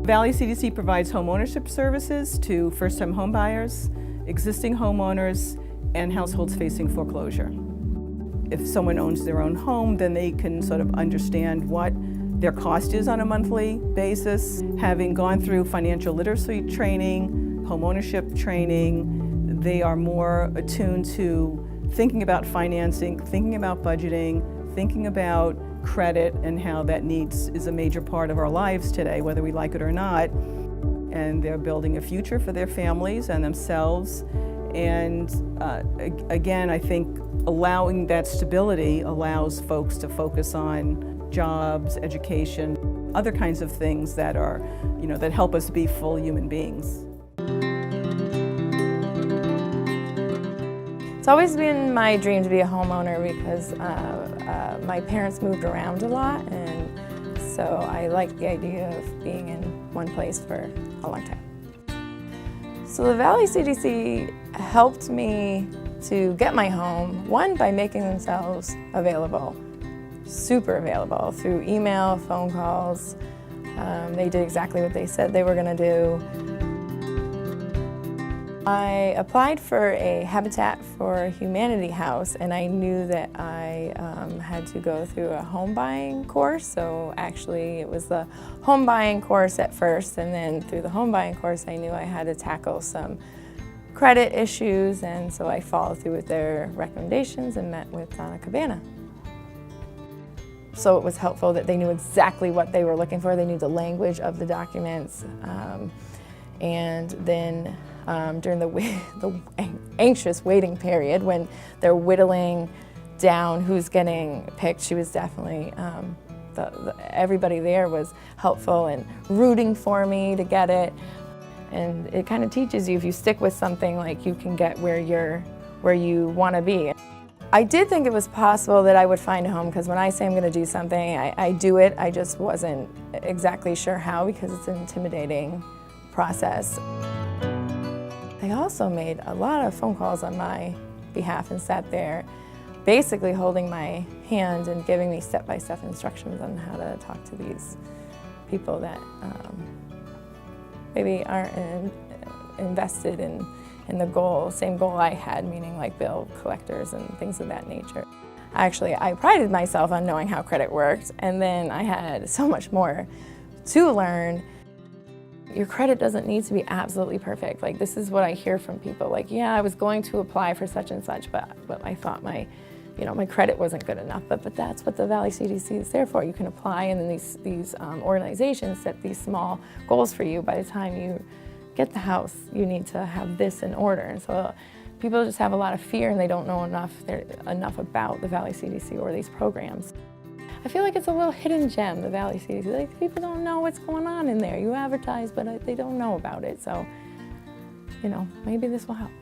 Valley CDC provides homeownership services to first-time homebuyers, existing homeowners, and households facing foreclosure. If someone owns their own home, then they can sort of understand what their cost is on a monthly basis. Having gone through financial literacy training, homeownership training, they are more attuned to thinking about financing, thinking about budgeting, thinking about credit and how that is a major part of our lives today, whether we like it or not. And they're building a future for their families and themselves. And again, I think allowing that stability allows folks to focus on jobs, education, other kinds of things that are, that help us be full human beings. It's always been my dream to be a homeowner because my parents moved around a lot, and so I like the idea of being in one place for a long time. So the Valley CDC helped me to get my home, one, by making themselves available, super available, through email, phone calls. They did exactly what they said they were going to do. I applied for a Habitat for Humanity house, and I knew that I had to go through a home buying course. So actually it was the home buying course at first, and then through the home buying course I knew I had to tackle some credit issues, and so I followed through with their recommendations and met with Donna Cabana. So it was helpful that they knew exactly what they were looking for. They knew the language of the documents. And then during the anxious waiting period, when they're whittling down who's getting picked, she was definitely, everybody there was helpful and rooting for me to get it. And it kind of teaches you, if you stick with something, like, you can get where you want to be. I did think it was possible that I would find a home, because when I say I'm going to do something, I do it. I just wasn't exactly sure how, because it's an intimidating process. They also made a lot of phone calls on my behalf and sat there basically holding my hand and giving me step-by-step instructions on how to talk to these people that maybe aren't invested in the same goal I had, meaning like bill collectors and things of that nature. Actually, I prided myself on knowing how credit worked, and then I had so much more to learn. Your credit doesn't need to be absolutely perfect. Like, this is what I hear from people. Like, yeah, I was going to apply for such and such, but I thought my credit wasn't good enough. But that's what the Valley CDC is there for. You can apply, and then these organizations set these small goals for you. By the time you get the house, you need to have this in order. And so people just have a lot of fear, and they don't know enough about the Valley CDC or these programs. I feel like it's a little hidden gem, the Valley CDC. Like, people don't know what's going on in there. You advertise, but they don't know about it. So, maybe this will help.